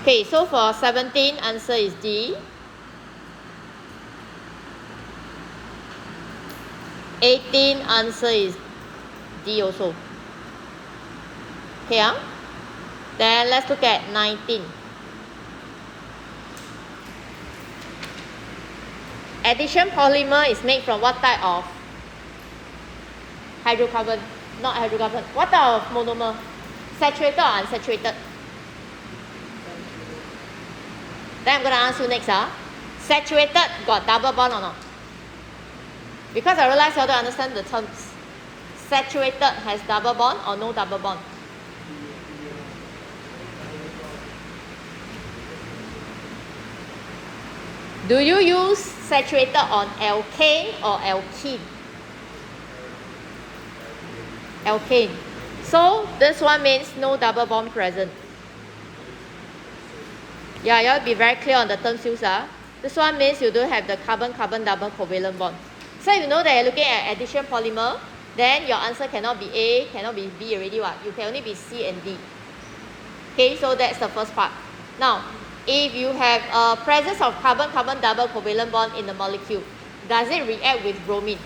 Okay, so for 17, answer is D. 18, answer is D also. Okay, then let's look at 19. Addition polymer is made from what type of hydrocarbon? Not hydrocarbon. What type of monomer? Saturated or unsaturated? Then I'm going to ask you next. Saturated got double bond or not? Because I realize you have to understand the terms. Saturated has double bond or no double bond? Do you use saturated on alkane or alkene? Alkane. So this one means no double bond present. Yeah, you have to be very clear on the terms used. This one means you don't have the carbon-carbon double covalent bond. So if you know that you're looking at addition polymer, then your answer cannot be A, cannot be B already. You can only be C and D. Okay, so that's the first part. Now, if you have a presence of carbon-carbon double covalent bond in the molecule, does it react with bromine?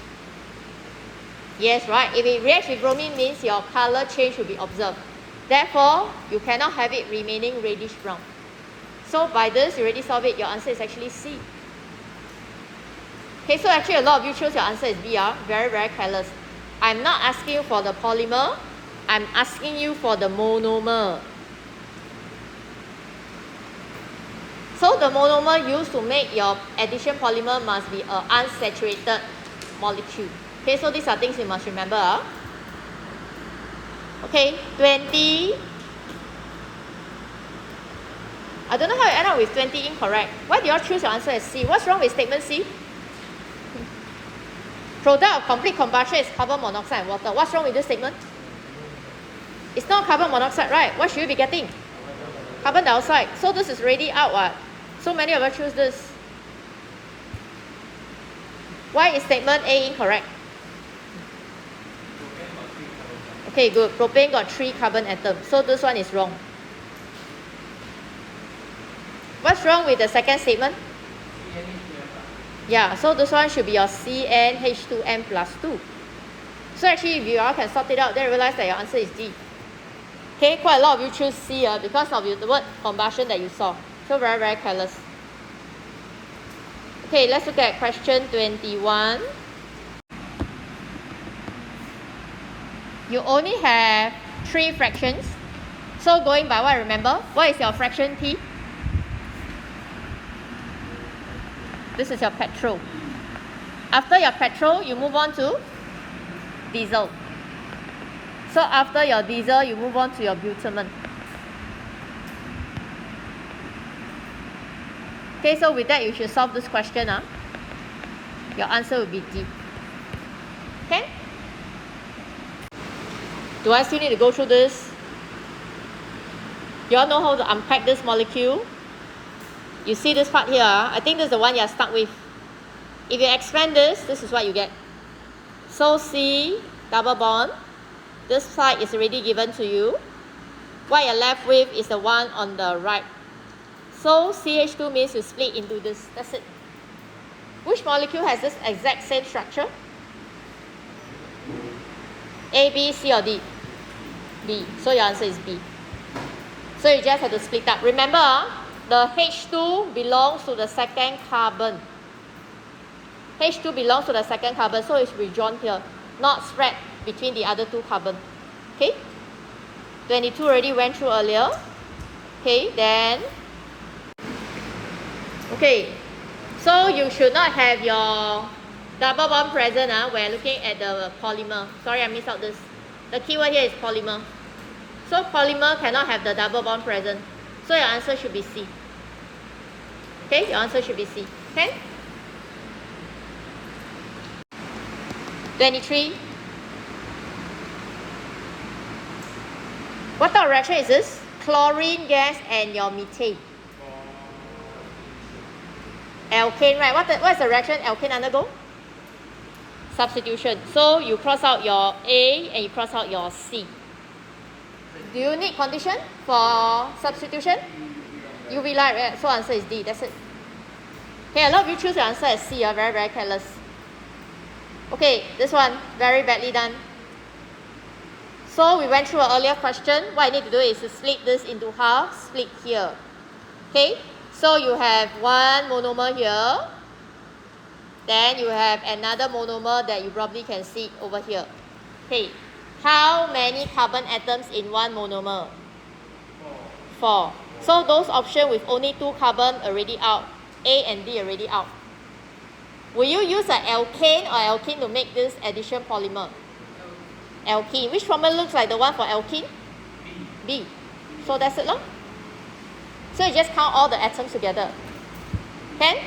Yes, right? If it reacts with bromine, means your color change will be observed. Therefore, you cannot have it remaining reddish brown. So by this, you already solve it. Your answer is actually C. Okay, so actually a lot of you choose your answer is B. Very, very careless. I'm not asking you for the polymer. I'm asking you for the monomer. So the monomer used to make your addition polymer must be an unsaturated molecule. Okay, so these are things you must remember. Okay, 20. I don't know how you end up with 20 incorrect. Why do you all choose your answer as C? What's wrong with statement C? Product of complete combustion is carbon monoxide and water. What's wrong with this statement? It's not carbon monoxide, right? What should you be getting? Carbon dioxide. So this is already out. So many of us choose this. Why is statement A incorrect? Okay, good. Propane got 3 carbon atoms. So this one is wrong. What's wrong with the second statement? Yeah, so this one should be your CnH2n plus 2. So actually, if you all can sort it out, then realize that your answer is D. Okay, quite a lot of you choose C because of the word combustion that you saw. So very, very careless. Okay, let's look at question 21. You only have 3 fractions. So going by what I remember, what is your fraction P? This is your petrol. After your petrol, you move on to diesel. So after your diesel, you move on to your bitumen. Okay, so with that, you should solve this question. Your answer will be D. Okay? Do I still need to go through this? You all know how to unpack this molecule? You see this part here, I think this is the one you're stuck with. If you expand this, this is what you get. So C, double bond. This side is already given to you. What you're left with is the one on the right. So CH2 means you split into this. That's it. Which molecule has this exact same structure? A, B, C or D? B. So your answer is B. So you just have to split up. Remember, the H2 belongs to the second carbon. H2 belongs to the second carbon, so it's rejoined here, not spread between the other 2 carbon. Okay? 22 already went through earlier. Okay, then. Okay, so you should not have your double bond present when looking at the polymer. Sorry, I missed out this. The keyword here is polymer. So polymer cannot have the double bond present. So your answer should be C. Okay, your answer should be C. Okay? 23. What type of reaction is this? Chlorine gas and your methane. Alkane, right? What is the reaction alkane undergo? Substitution. So you cross out your A and you cross out your C. Do you need condition for substitution? UV light, right? So answer is D. That's it. Okay, a lot of you choose your answer as C. Very, very careless. Okay, this one, very badly done. So we went through an earlier question. What I need to do is to split this into half, split here. Okay, so you have one monomer here. Then you have another monomer that you probably can see over here. Okay, how many carbon atoms in one monomer? 4. So those options with only 2 carbon already out. A and D already out. Will you use an alkane or alkene to make this addition polymer? Alkene. Which formula looks like the one for alkene? B. So that's it, lor. So you just count all the atoms together. Can?